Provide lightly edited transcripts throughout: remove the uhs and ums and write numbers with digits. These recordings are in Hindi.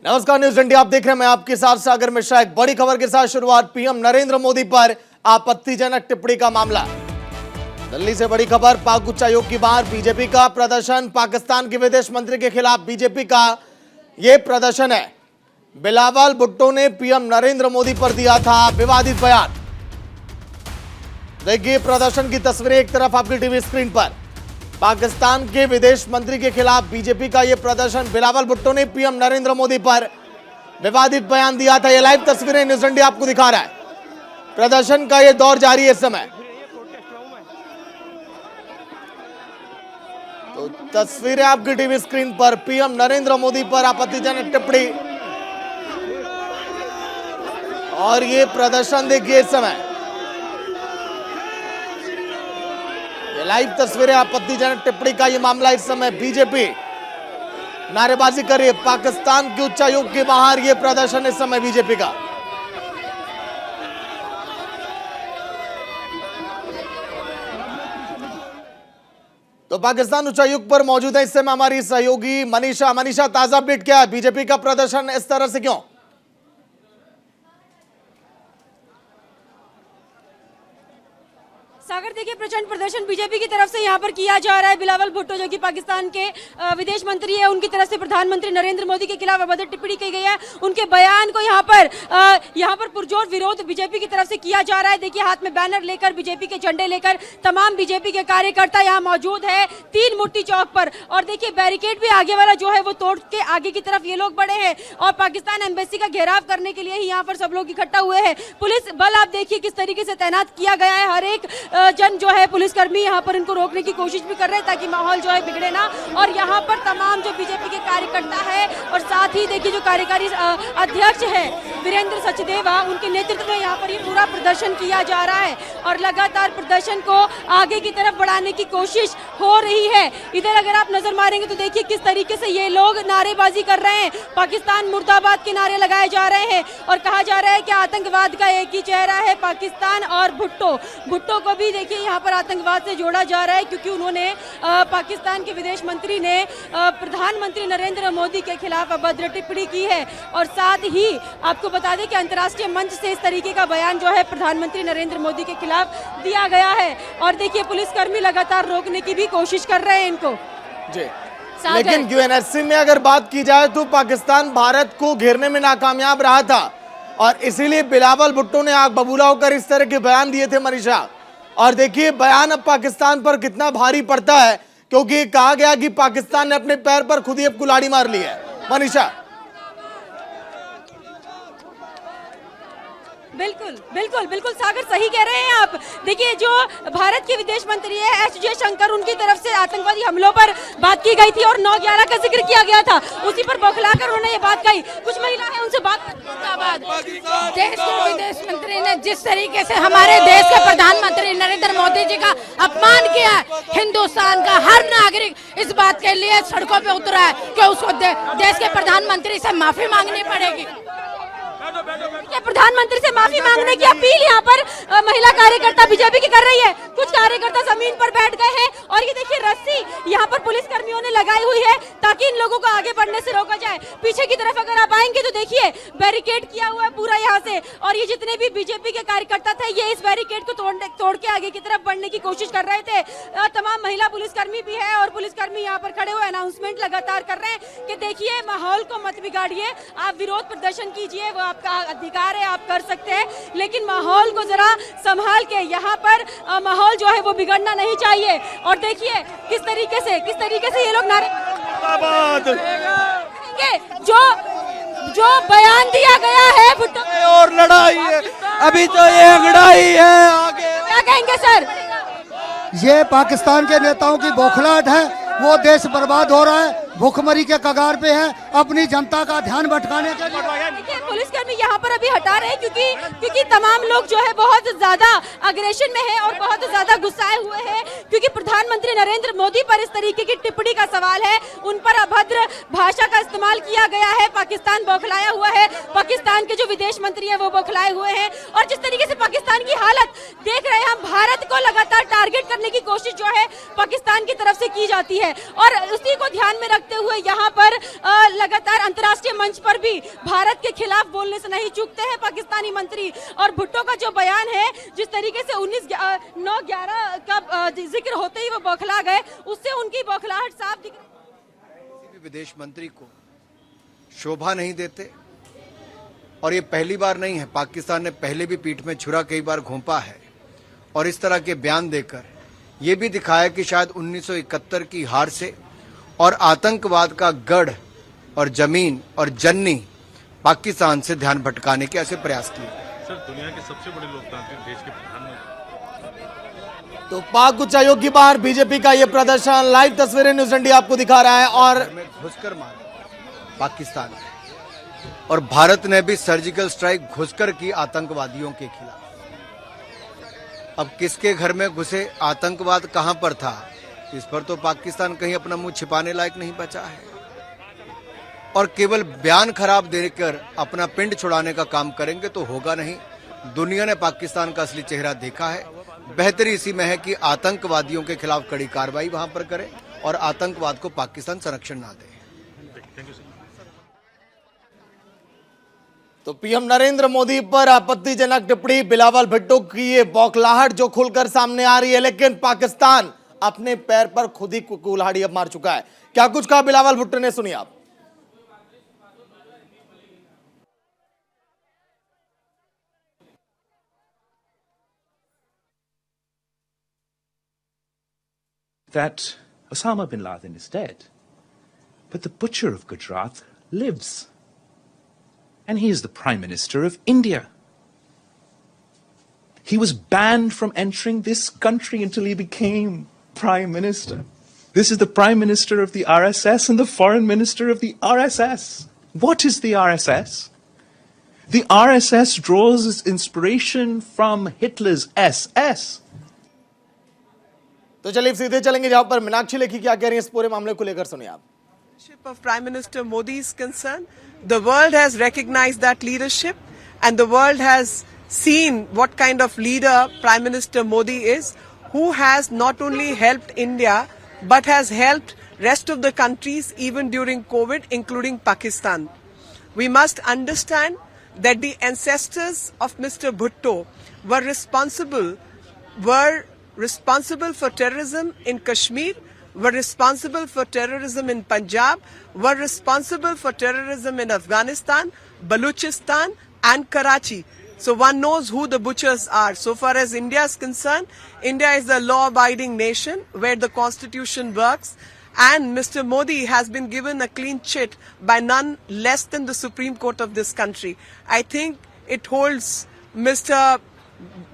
नमस्कार, न्यूज इंडिया आप देख रहे हैं। मैं आपके साथ सागर मिश्रा। एक बड़ी खबर के साथ शुरुआत। पीएम नरेंद्र मोदी पर आपत्तिजनक टिप्पणी का मामला। दिल्ली से बड़ी खबर। पाक उच्चायोग की बाहर बीजेपी का प्रदर्शन। पाकिस्तान के विदेश मंत्री के खिलाफ बीजेपी का यह प्रदर्शन है। बिलावल भुट्टो ने पीएम नरेंद्र मोदी पर दिया था विवादित बयान। देखिए प्रदर्शन की तस्वीरें एक तरफ आपकी टीवी स्क्रीन पर। पाकिस्तान के विदेश मंत्री के खिलाफ बीजेपी का यह प्रदर्शन। बिलावल भुट्टो ने पीएम नरेंद्र मोदी पर विवादित बयान दिया था। यह लाइव तस्वीरें न्यूज इंडिया आपको दिखा रहा है। प्रदर्शन का यह दौर जारी है इस समय। तो तस्वीरें आपकी टीवी स्क्रीन पर। पीएम नरेंद्र मोदी पर आपत्तिजनक टिप्पणी और ये प्रदर्शन देखिए इस समय। लाइव तस्वीरें। आपत्तिजनक टिप्पणी का यह मामला इस समय। बीजेपी नारेबाजी कर रही है। पाकिस्तान के उच्चायोग के बाहर यह प्रदर्शन इस समय बीजेपी का। तो पाकिस्तान उच्चायोग पर मौजूद है इस समय हमारी सहयोगी मनीषा। मनीषा, ताजा अपडेट क्या है? बीजेपी का प्रदर्शन इस तरह से क्यों? सागर, देखिए प्रचंड प्रदर्शन बीजेपी की तरफ से यहाँ पर किया जा रहा है। बिलावल भुट्टो जो कि पाकिस्तान के विदेश मंत्री है, उनकी तरफ से प्रधानमंत्री नरेंद्र मोदी के खिलाफ अभद्र टिप्पणी की गई है। उनके बयान को यहाँ पर पुरजोर विरोध बीजेपी की तरफ से किया जा रहा है। देखिए हाथ में बैनर लेकर, बीजेपी के झंडे लेकर तमाम बीजेपी के कार्यकर्ता यहाँ मौजूद है तीन मुट्ठी चौक पर। और देखिए बैरिकेड भी आगे वाला जो है वो तोड़ के आगे की तरफ ये लोग बढ़े हैं और पाकिस्तान एम्बेसी का घेराव करने के लिए ही यहाँ पर सब लोग इकट्ठा हुए हैं। पुलिस बल आप देखिए किस तरीके से तैनात किया गया है। हर एक जन जो है पुलिसकर्मी यहाँ पर इनको रोकने की कोशिश भी कर रहे हैं ताकि माहौल जो है बिगड़े ना। और यहाँ पर तमाम जो बीजेपी के कार्यकर्ता है और साथ ही देखिए जो कार्यकारी अध्यक्ष है वीरेंद्र सचदेवा, उनके नेतृत्व में यहाँ पर ये पूरा प्रदर्शन किया जा रहा है और लगातार प्रदर्शन को आगे की तरफ बढ़ाने की कोशिश हो रही है। इधर अगर आप नजर मारेंगे तो देखिए किस तरीके से ये लोग नारेबाजी कर रहे हैं। पाकिस्तान मुर्दाबाद के नारे लगाए जा रहे हैं और कहा जा रहा है कि आतंकवाद का एक ही चेहरा है, पाकिस्तान। और भुट्टो को भी देखिए यहाँ पर आतंकवाद से जोड़ा जा रहा है क्योंकि उन्होंने पाकिस्तान के विदेश मंत्री ने प्रधानमंत्री नरेंद्र मोदी के खिलाफ अभद्र टिप्पणी की है। और साथ ही आपको बता दें कि अंतर्राष्ट्रीय मंच से इस तरीके का बयान जो है प्रधानमंत्री नरेंद्र मोदी के खिलाफ दिया गया है। और देखिए पुलिसकर्मी लगातार रोकने की भी कोशिश कर रहे हैं इनको जी। लेकिन यूएनएससी में अगर बात की जाए तो पाकिस्तान भारत को घेरने में नाकामयाब रहा था और इसीलिए बिलावल भुट्टो ने आग बबूला होकर इस तरह के बयान दिए थे मनीषा। और देखिए बयान अब पाकिस्तान पर कितना भारी पड़ता है क्योंकि कहा गया कि पाकिस्तान ने अपने पैर पर खुद ही अब कुल्हाड़ी मार ली है। मनीषा, बिल्कुल सागर, सही कह रहे हैं आप। देखिए जो भारत के विदेश मंत्री है एस जयशंकर, उनकी तरफ से आतंकवादी हमलों पर बात की गई थी और 9/11 का जिक्र किया गया था। उसी पर बौखलाकर उन्होंने ये बात कही। कुछ महिला है उनसे बात। देश के विदेश मंत्री ने जिस तरीके से हमारे देश के प्रधानमंत्री नरेंद्र मोदी जी का अपमान किया, हिंदुस्तान का हर नागरिक इस बात के लिए सड़कों पे उतरा है कि उसको देश के प्रधानमंत्री से माफी मांगनी पड़ेगी। प्रधानमंत्री से माफी मांगने की अपील यहाँ पर महिला कार्यकर्ता बीजेपी की कर रही है। कुछ कार्यकर्ता जमीन पर बैठ गए हैं और ये देखिए रस्सी यहाँ पर पुलिस कर्मियों ने लगाई हुई है ताकि इन लोगों को आगे बढ़ने से रोका जाए। पीछे की तरफ अगर आप आएंगे तो देखिए बैरिकेड किया हुआ है पूरा यहाँ से और ये जितने भी बीजेपी के कार्यकर्ता थे ये इस बैरिकेड को तोड़ के आगे की तरफ बढ़ने की कोशिश कर रहे थे। तमाम महिला पुलिसकर्मी भी है और पुलिसकर्मी यहाँ पर खड़े हुए अनाउंसमेंट लगातार कर रहे हैं कि देखिए माहौल को मत बिगाड़िए, आप विरोध प्रदर्शन कीजिए, वो आपका अधिकार है, आप कर सकते हैं, लेकिन माहौल को जरा संभाल के, यहाँ पर माहौल जो है वो बिगड़ना नहीं चाहिए। और देखिए किस तरीके से ये लोग नारे जो बयान दिया गया है भुट्टो और लड़ाई है, अभी तो ये लड़ाई है, आगे क्या कहेंगे सर? ये पाकिस्तान के नेताओं की बौखलाहट है। वो देश बर्बाद हो रहा है, भूखमरी के कगार पे है, अपनी जनता का ध्यान भटकाने के लिए। देखिए पुलिसकर्मी यहाँ पर अभी हटा रहे हैं क्योंकि तमाम लोग जो है बहुत ज्यादा अग्रेशन में है और बहुत ज्यादा गुस्साए हुए हैं क्योंकि प्रधानमंत्री नरेंद्र मोदी पर इस तरीके की टिप्पणी का सवाल है। उन पर अभद्र भाषा का इस्तेमाल किया गया है। पाकिस्तान बौखलाया हुआ है, पाकिस्तान के जो विदेश मंत्री है वो बौखलाए हुए हैं और जिस तरीके से पाकिस्तान की हालत देख रहे हैं हम, भारत को लगातार टारगेट करने की कोशिश जो है पाकिस्तान की तरफ से की जाती है और उसी को ध्यान में रख रखते हुए यहाँ पर लगातार अंतर्राष्ट्रीय मंच पर भी भारत के खिलाफ बोलने से नहीं चूकते हैं पाकिस्तानी मंत्री। और भुट्टो का जो बयान है, जिस तरीके से 9/11 का जिक्र होते ही वो बौखला गए, उससे उनकी बौखलाहट साफ दिख। किसी भी विदेश मंत्री को शोभा नहीं देते, और ये पहली बार नहीं है। पाकिस्तान ने पहले भी पीठ में छुरा कई बार घोंपा है, और इस तरह के बयान देकर ये भी दिखाया कि शायद 1971 की हार से और आतंकवाद का गढ़ और जमीन और जननी पाकिस्तान से ध्यान भटकाने के ऐसे प्रयास किए। सर, दुनिया के सबसे बड़े लोकतांत्रिक देश के प्रधानमंत्री। तो पाक उच्चायोग की बाहर बीजेपी का ये प्रदर्शन, लाइव तस्वीरें न्यूज़ इंडिया आपको दिखा रहा है। और में घुसकर मारा पाकिस्तान, और भारत ने भी सर्जिकल स्ट्राइक घुसकर की आतंकवादियों के खिलाफ। अब किसके घर में घुसे, आतंकवाद कहां पर था, इस पर तो पाकिस्तान कहीं अपना मुंह छिपाने लायक नहीं बचा है। और केवल बयान खराब देकर अपना पिंड छुड़ाने का काम करेंगे तो होगा नहीं। दुनिया ने पाकिस्तान का असली चेहरा देखा है। बेहतरी इसी में है कि आतंकवादियों के खिलाफ कड़ी कार्रवाई वहां पर करे और आतंकवाद को पाकिस्तान संरक्षण ना दे। तो पीएम नरेंद्र मोदी पर आपत्तिजनक टिप्पणी, बिलावल भुट्टो की ये बौखलाहट जो खुलकर सामने आ रही है, लेकिन पाकिस्तान अपने पैर पर खुद ही कुल्हाड़ी अब मार चुका है। क्या कुछ कहा बिलावल भुट्टो ने, सुनिए आप। That Osama bin Laden is dead, but the butcher of Gujarat lives. And he is the Prime Minister of India. He was banned from entering this country until he became Prime Minister. This is the Prime Minister of the RSS and the Foreign Minister of the RSS. What is the RSS? The RSS draws its inspiration from Hitler's SS. तो चलिए सीधे चलेंगे जहां पर मीनाक्षी लेखी क्या कह रही है इस पूरे मामले को लेकर, सुनिए आप। Of Prime Minister Modi is concerned, the world has recognized that leadership, and the world has seen what kind of leader Prime Minister Modi is, who has not only helped India but has helped rest of the countries even during COVID, including Pakistan. We must understand that the ancestors of Mr. Bhutto were responsible for terrorism in Kashmir, were responsible for terrorism in Punjab, were responsible for terrorism in Afghanistan, Baluchistan and Karachi. So one knows who the butchers are. So far as India is concerned, India is a law-abiding nation where the constitution works, and Mr. Modi has been given a clean chit by none less than the Supreme Court of this country. I think it holds Mr.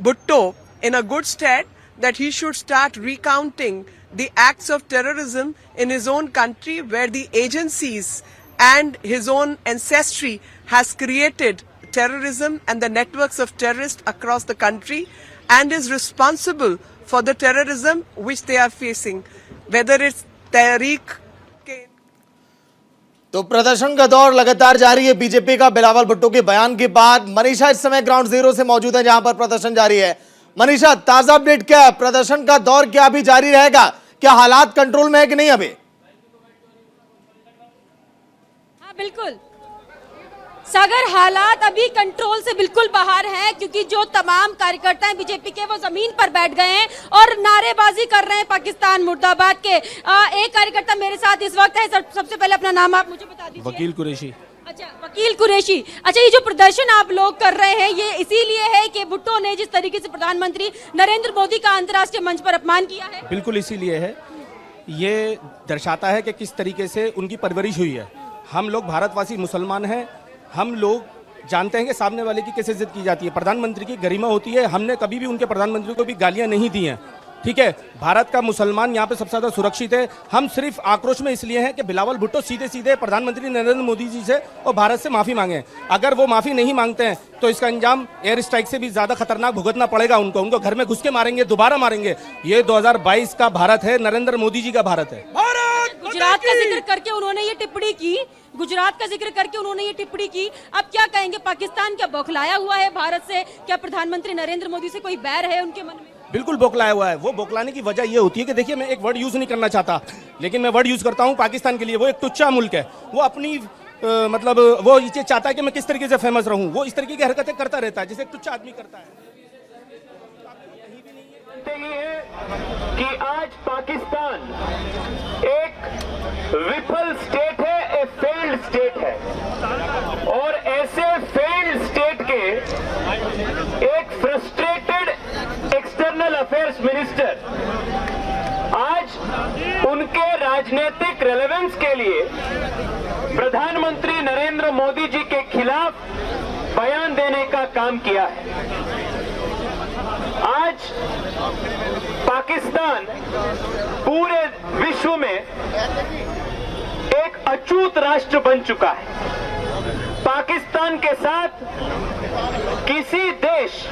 Bhutto in a good stead that he should start recounting the acts of terrorism in his own country, where the agencies and his own ancestry has created terrorism and the networks of terrorists across the country, and is responsible for the terrorism which they are facing, whether it's Tehreek. तो प्रदर्शन का दौर लगातार जारी है। बीजेपी का बिलावल भुट्टो के बयान के बाद मनीषा इस समय ग्राउंड जीरो से मौजूद है जहां पर प्रदर्शन जारी है। मनीषा, ताजा अपडेट क्या है? प्रदर्शन का दौर क्या अभी जारी रहेगा? क्या हालात कंट्रोल में है कि नहीं अभी? हाँ बिल्कुल सागर, हालात अभी कंट्रोल से बिल्कुल बाहर हैं, क्योंकि जो तमाम कार्यकर्ता हैं बीजेपी के वो जमीन पर बैठ गए हैं और नारेबाजी कर रहे हैं पाकिस्तान मुर्दाबाद के। एक कार्यकर्ता मेरे साथ इस वक्त है। सबसे पहले अपना नाम आप मुझे बता दीजिए। वकील कुरैशी। अच्छा, वकील कुरैशी। अच्छा, ये जो प्रदर्शन आप लोग कर रहे हैं ये इसीलिए है कि भुट्टो ने जिस तरीके से प्रधानमंत्री नरेंद्र मोदी का अंतर्राष्ट्रीय मंच पर अपमान किया है? बिल्कुल इसीलिए है। ये दर्शाता है कि किस तरीके से उनकी परवरिश हुई है। हम लोग भारतवासी मुसलमान हैं, हम लोग जानते हैं कि सामने वाले की कैसे इज्जत की जाती है। प्रधानमंत्री की गरिमा होती है। हमने कभी भी उनके प्रधानमंत्री को भी गालियां नहीं दी हैं, ठीक है। भारत का मुसलमान यहाँ पे सबसे ज्यादा सुरक्षित है। हम सिर्फ आक्रोश में इसलिए हैं कि बिलावल भुट्टो सीधे सीधे प्रधानमंत्री नरेंद्र मोदी जी से और भारत से माफी मांगे। अगर वो माफी नहीं मांगते हैं तो इसका अंजाम एयर स्ट्राइक से भी ज्यादा खतरनाक भुगतना पड़ेगा उनको घर में घुस के मारेंगे, दोबारा मारेंगे। ये 2022 का भारत है, नरेंद्र मोदी जी का भारत है। गुजरात का जिक्र करके उन्होंने ये टिप्पणी की, अब क्या कहेंगे? पाकिस्तान क्या बौखलाया हुआ है भारत से? क्या प्रधानमंत्री नरेंद्र मोदी से कोई बैर है उनके मन में? बिल्कुल बौखलाया हुआ है। वो बौखलाने की वजह ये होती है कि देखिए, मैं एक वर्ड यूज नहीं करना चाहता, लेकिन मैं वर्ड यूज करता हूँ पाकिस्तान के लिए। वो एक टुच्चा मुल्क है, वो अपनी मतलब वो ये चाहता है कि मैं किस तरीके से फेमस रहूं, वो इस तरीके की हरकतें करता रहता है जैसे एक टुच्चा आदमी करता है। कि आज पाकिस्तान एक विफल स्टेट है, एक फेल्ड स्टेट है, और ऐसे फेल्ड स्टेट के एक फ्रस्ट्रेटेड एक्सटर्नल अफेयर्स मिनिस्टर आज उनके राजनीतिक रेलेवेंस के लिए प्रधानमंत्री नरेंद्र मोदी जी के खिलाफ बयान देने का काम किया है। आज पाकिस्तान पूरे विश्व में एक अछूत राष्ट्र बन चुका है। पाकिस्तान के साथ किसी देश,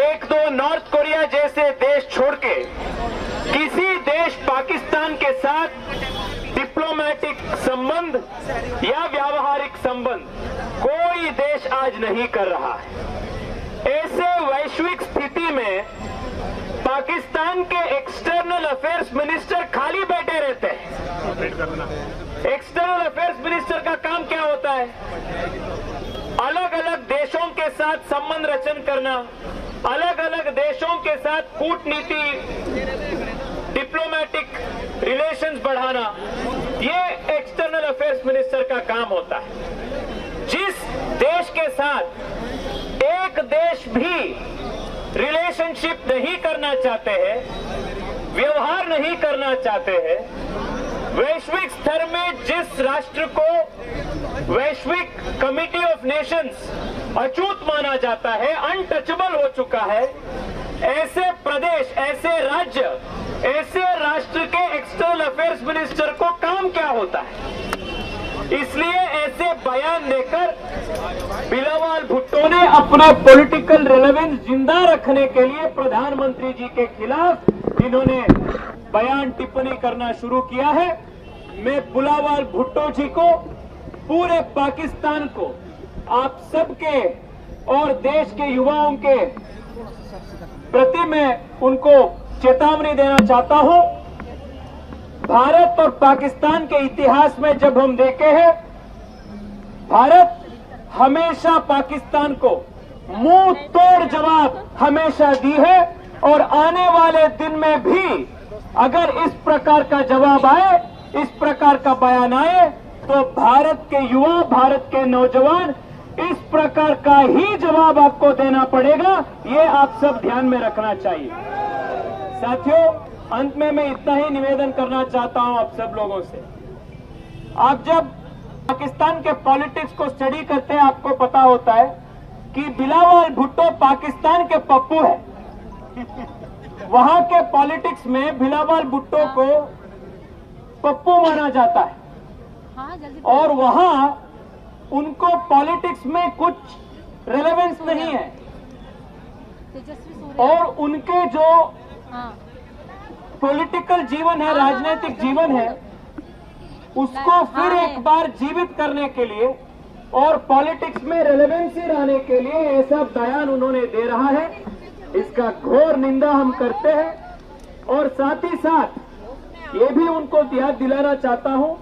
एक दो नॉर्थ कोरिया जैसे देश छोड़ के, किसी देश पाकिस्तान के साथ डिप्लोमेटिक संबंध या व्यावहारिक संबंध कोई देश आज नहीं कर रहा है। ऐसे वैश्विक स्थिति में पाकिस्तान के एक्सटर्नल अफेयर्स मिनिस्टर खाली बैठे रहते हैं। एक्सटर्नल अफेयर्स मिनिस्टर का काम क्या होता है? अलग अलग देशों के साथ संबंध रचन करना, अलग अलग देशों के साथ कूटनीति, डिप्लोमेटिक रिलेशंस बढ़ाना, ये एक्सटर्नल अफेयर्स मिनिस्टर का काम होता है। जिस देश के साथ एक देश भी रिलेशनशिप नहीं करना चाहते हैं, व्यवहार नहीं करना चाहते हैं, वैश्विक स्तर में जिस राष्ट्र को वैश्विक कमिटी ऑफ नेशंस अछूत माना जाता है, अनटचेबल हो चुका है, ऐसे प्रदेश, ऐसे राज्य, ऐसे राष्ट्र के एक्सटर्नल अफेयर्स मिनिस्टर को काम क्या होता है? इसलिए ऐसे बयान देकर बिलावल भुट्टो ने अपना पॉलिटिकल रेलेवेंस जिंदा रखने के लिए प्रधानमंत्री जी के खिलाफ इन्होंने बयान टिप्पणी करना शुरू किया है। मैं बिलावल भुट्टो जी को, पूरे पाकिस्तान को, आप सबके और देश के युवाओं के प्रति मैं उनको चेतावनी देना चाहता हूं। भारत और पाकिस्तान के इतिहास में जब हम देखे हैं, भारत हमेशा पाकिस्तान को मुंह तोड़ जवाब हमेशा दी है, और आने वाले दिन में भी अगर इस प्रकार का जवाब आए, इस प्रकार का बयान आए, तो भारत के युवा, भारत के नौजवान इस प्रकार का ही जवाब आपको देना पड़ेगा। ये आप सब ध्यान में रखना चाहिए। साथियों, अंत में मैं इतना ही निवेदन करना चाहता हूं आप सब लोगों से। आप जब पाकिस्तान के पॉलिटिक्स को स्टडी करते हैं, आपको पता होता है कि बिलावल भुट्टो पाकिस्तान के पप्पू है। वहां के पॉलिटिक्स में बिलावल भुट्टो को पप्पू माना जाता है, और वहां उनको पॉलिटिक्स में कुछ रेलेवेंस नहीं है, और उनके जो पॉलिटिकल जीवन है, राजनीतिक जीवन है, उसको फिर एक बार जीवित करने के लिए और पॉलिटिक्स में रेलेवेंसी लाने के लिए ऐसा बयान उन्होंने दे रहा है। इसका घोर निंदा हम करते हैं, और साथ ही साथ ये भी उनको याद दिलाना चाहता हूं,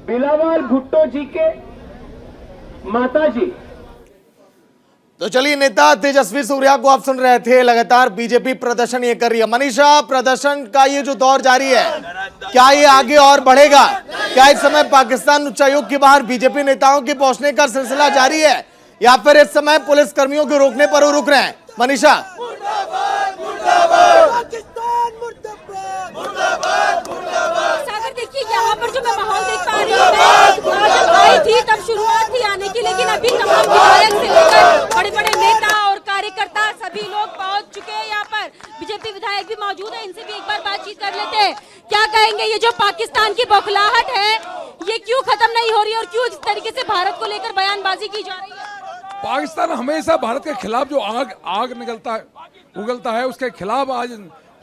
बिलावल भुट्टो जी के माता जी। तो चलिए, नेता तेजस्वी सूर्या को आप सुन रहे थे। लगातार बीजेपी प्रदर्शन ये कर रही है। मनीषा, प्रदर्शन का ये जो दौर जारी है, क्या ये आगे और बढ़ेगा? क्या इस समय पाकिस्तान उच्चायोग के बाहर बीजेपी नेताओं के पहुंचने का सिलसिला जारी है, या फिर इस समय पुलिस कर्मियों के रोकने पर वो रुक रहे हैं? मनीषा, सागर, देखिए यहाँ पर जो मैं माहौल देख पा रही हूँ, मैं जब आई थी तब शुरुआत थी आने की, लेकिन अभी तमाम विधायक से लेकर बड़े बड़े नेता और कार्यकर्ता सभी लोग पहुंच चुके हैं। यहाँ पर बीजेपी विधायक भी मौजूद है, इनसे भी एक बार बातचीत कर लेते हैं। क्या कहेंगे, ये जो पाकिस्तान की बौखलाहट है, ये क्यों खत्म नहीं हो रही और क्यों इस तरीके से भारत को लेकर बयानबाजी की जा रही है? पाकिस्तान हमेशा भारत के खिलाफ जो आग उगलता है, उसके खिलाफ आज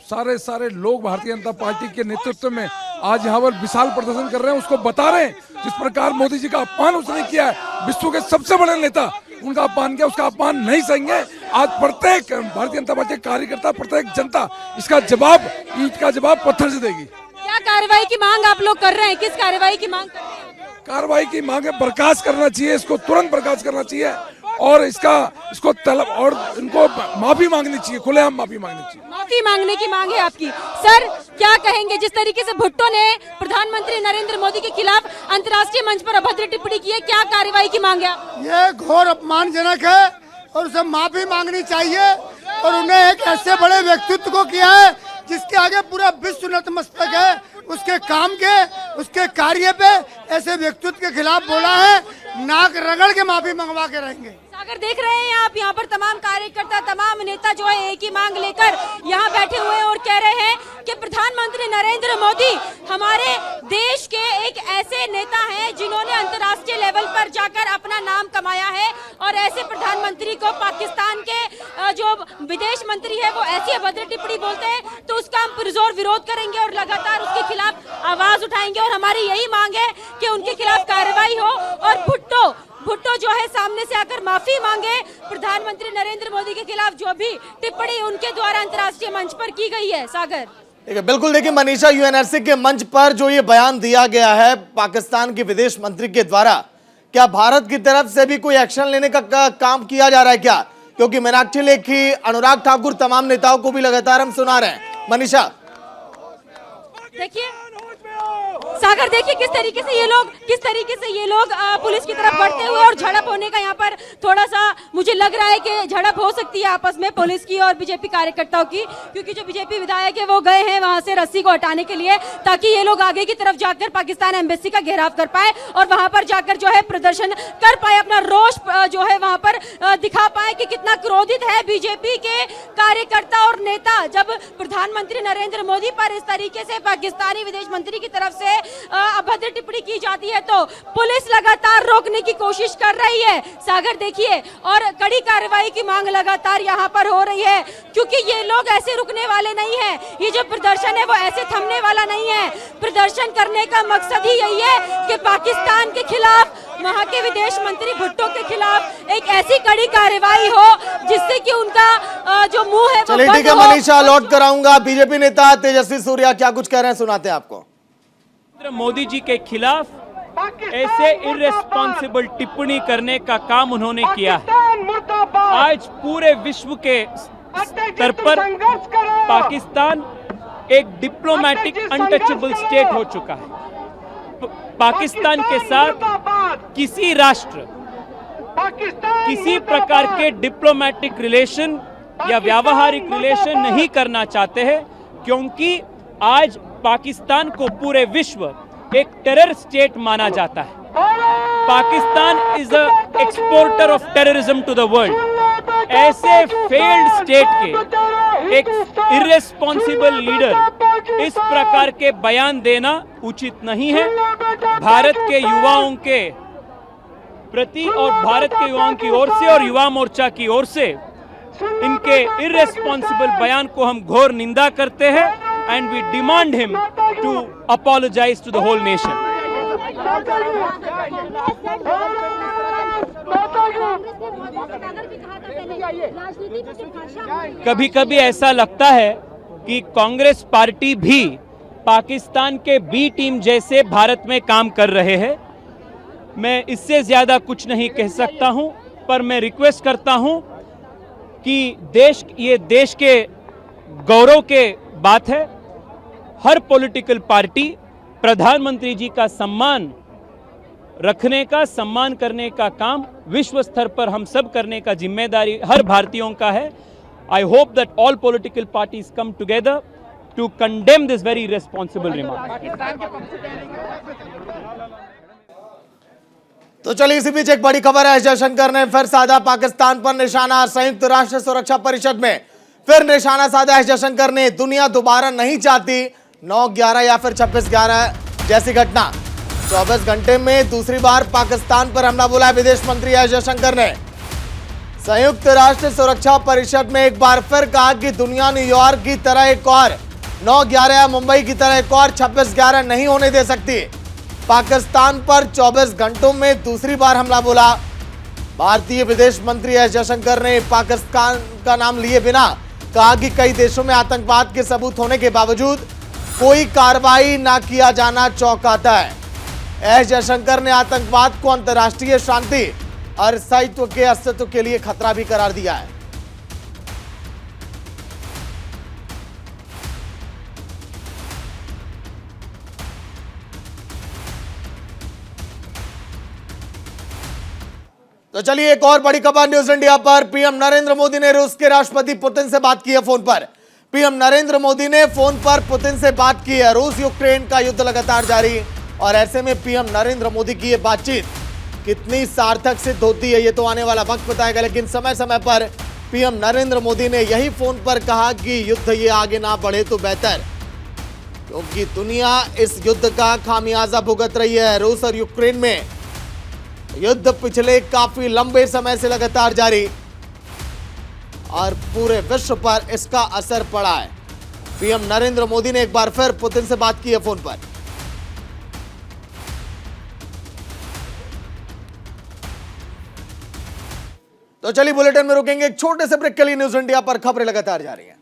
सारे लोग भारतीय जनता पार्टी के नेतृत्व में आज यहाँ पर विशाल प्रदर्शन कर रहे हैं। उसको बता रहे हैं जिस प्रकार मोदी जी का अपमान उसने किया है, विश्व के सबसे बड़े नेता, उनका अपमान किया, उसका अपमान नहीं सहेंगे। आज प्रत्येक भारतीय जनता पार्टी के कार्यकर्ता, प्रत्येक जनता इसका जवाब, ईंट का जवाब पत्थर से देगी। क्या कार्रवाई की मांग आप लोग कर रहे हैं? किस कार्रवाई की मांग कर रहे हैं? कार्रवाई की मांग है, बर्खास्त करना चाहिए, इसको तुरंत बर्खास्त करना चाहिए और इसको तलब और इनको माफी मांगनी चाहिए, खुलेआम माफी मांगनी चाहिए। माफी मांगने की मांग है आपकी। सर क्या कहेंगे, जिस तरीके से भुट्टो ने प्रधानमंत्री नरेंद्र मोदी के खिलाफ अंतर्राष्ट्रीय मंच पर अभद्र टिप्पणी की है, क्या कार्रवाई की मांग है? ये घोर अपमानजनक है और उसे माफी मांगनी चाहिए और उन्हें एक ऐसे बड़े व्यक्तित्व को किया है जिसके आगे पूरा विश्व नतमस्तक है, उसके काम के, उसके कार्य पे ऐसे व्यक्तित्व के खिलाफ बोला है, नाक रगड़ के माफी मंगवा के रहेंगे। सागर देख रहे हैं आप, यहाँ पर तमाम कार्यकर्ता, तमाम नेता जो है एक ही मांग लेकर यहाँ बैठे हुए हैं और कह रहे हैं कि प्रधानमंत्री नरेंद्र मोदी हमारे देश के एक ऐसे नेता हैं जिन्होंने अंतर्राष्ट्रीय लेवल पर जाकर अपना नाम कमाया है और ऐसे प्रधानमंत्री को पाकिस्तान के जो विदेश मंत्री है वो ऐसी अभद्र टिप्पणी बोलते हैं तो उसका हम पुरजोर विरोध करेंगे और लगातार उसके खिलाफ आवाज उठाएंगे और हमारी यही मांग है कि उनके खिलाफ कार्रवाई हो और भुट्टो जो है सामने से आकर माफी मांगे प्रधानमंत्री नरेंद्र मोदी के खिलाफ जो भी टिप्पणी उनके द्वारा अंतर्राष्ट्रीय मंच पर की गई है। सागर ठीक है, बिल्कुल। देखिए मनीषा, यूएनएससी के मंच पर जो ये बयान दिया गया है पाकिस्तान के विदेश मंत्री के द्वारा, क्या भारत की तरफ से भी कोई एक्शन लेने का काम किया जा रहा है क्या? क्योंकि मीनाक्षी लेखी, अनुराग ठाकुर, तमाम नेताओं को भी लगातार हम सुना रहे हैं। मनीषा देखिए, सागर देखिए किस तरीके से ये लोग पुलिस की तरफ बढ़ते हुए और झड़प होने का यहाँ पर थोड़ा सा मुझे लग रहा है कि झड़प हो सकती है आपस में पुलिस की और बीजेपी कार्यकर्ताओं की, क्योंकि जो बीजेपी विधायक है वो गए हैं वहां से रस्सी को हटाने के लिए ताकि ये लोग आगे की तरफ जाकर पाकिस्तान एम्बेसी का घेराव कर पाए और वहां पर जाकर जो है प्रदर्शन कर पाए, अपना रोष जो है वहां पर दिखा पाए कि कितना क्रोधित है बीजेपी के कार्यकर्ता और नेता जब प्रधानमंत्री नरेंद्र मोदी पर इस तरीके से पाकिस्तानी विदेश मंत्री की तरफ से अभद्र टिप्पणी की जाती है तो पुलिस लगातार रोकने की कोशिश कर रही है। सागर देखिए, और कड़ी कार्रवाई की मांग लगातार यहाँ पर हो रही है क्योंकि ये लोग ऐसे रुकने वाले नहीं है, ये जो प्रदर्शन है वो ऐसे थमने वाला नहीं है। प्रदर्शन करने का मकसद ही यही है कि पाकिस्तान के खिलाफ, वहाँ के विदेश मंत्री भुट्टो के खिलाफ एक ऐसी कड़ी कार्रवाई हो जिससे कि उनका जो मुंह है। चलिए ठीक है मनीषा, लौट कर आऊंगा। बीजेपी नेता तेजस्वी सूर्या क्या कुछ कह रहे हैं, सुनाते हैं आपको। मोदी जी के खिलाफ ऐसे इर्रेस्पॉन्सिबल टिप्पणी करने का काम उन्होंने किया है। आज पूरे विश्व के स्तर पर पाकिस्तान एक डिप्लोमेटिक अनटचेबल स्टेट हो चुका है। पाकिस्तान के साथ किसी राष्ट्र किसी प्रकार के डिप्लोमेटिक रिलेशन या व्यावहारिक रिलेशन नहीं करना चाहते हैं क्योंकि आज पाकिस्तान को पूरे विश्व एक टेरर स्टेट माना जाता है। Pakistan is a exporter of terrorism to the world. ऐसे फेल्ड स्टेट के एक इर्रेस्पॉन्सिबल लीडर इस प्रकार के बयान देना उचित नहीं है। भारत के युवाओं के प्रति और भारत के युवाओं की ओर से और युवा मोर्चा की ओर से इनके इर्रेस्पॉन्सिबल बयान को हम घोर निंदा करते हैं and we demand him to apologize to the whole nation. कभी कभी ऐसा लगता है कि कांग्रेस पार्टी भी पाकिस्तान के बी टीम जैसे भारत में काम कर रहे हैं। मैं इससे ज्यादा कुछ नहीं कह सकता हूं, पर मैं रिक्वेस्ट करता हूं कि ये देश के गौरव के बात है। हर पॉलिटिकल पार्टी प्रधानमंत्री जी का सम्मान रखने का, सम्मान करने का काम विश्व स्तर पर हम सब करने का जिम्मेदारी हर भारतीयों का है। I hope that all political parties come together to condemn this very responsible remark. तो चलिए इसी बीच एक बड़ी खबर है, जयशंकर ने फिर साधा पाकिस्तान पर निशाना। संयुक्त राष्ट्र सुरक्षा परिषद में फिर निशाना साधा है जयशंकर ने। दुनिया दोबारा नहीं चाहती 9/11 या फिर 26/11 जैसी घटना। 24 घंटे में दूसरी बार पाकिस्तान पर हमला बोला है विदेश मंत्री एस जयशंकर ने। संयुक्त राष्ट्र सुरक्षा परिषद में एक बार फिर कहा कि दुनिया न्यूयॉर्क की तरह एक और 9/11 या मुंबई की तरह एक और 26/11 नहीं होने दे सकती। पाकिस्तान पर 24 घंटों में दूसरी बार हमला बोला भारतीय विदेश मंत्री एस जयशंकर ने पाकिस्तान का नाम लिए बिना कहा कि कई देशों में आतंकवाद के सबूत होने के बावजूद कोई कार्रवाई ना किया जाना चौंकाता है। एस जयशंकर ने आतंकवाद को अंतर्राष्ट्रीय शांति और स्थायित्व के अस्तित्व के लिए खतरा भी करार दिया है। तो चलिए एक और बड़ी खबर न्यूज इंडिया पर। पीएम नरेंद्र मोदी ने रूस के राष्ट्रपति पुतिन से बात की है फोन पर। पीएम नरेंद्र मोदी ने फोन पर पुतिन से बात की है। रूस यूक्रेन का युद्ध लगातार जारी और ऐसे में पीएम नरेंद्र मोदी की यह बातचीत कितनी सार्थक सिद्ध होती है ये तो आने वाला वक्त बताएगा, लेकिन समय समय पर पीएम नरेंद्र मोदी ने यही फोन पर कहा कि युद्ध ये आगे ना बढ़े तो बेहतर, क्योंकि दुनिया इस युद्ध का खामियाजा भुगत रही है। रूस और यूक्रेन में युद्ध पिछले काफी लंबे समय से लगातार जारी और पूरे विश्व पर इसका असर पड़ा है। पीएम नरेंद्र मोदी ने एक बार फिर पुतिन से बात की है फोन पर। तो चलिए बुलेटिन में रुकेंगे एक छोटे से ब्रेक के लिए। न्यूज इंडिया पर खबरें लगातार जारी हैं।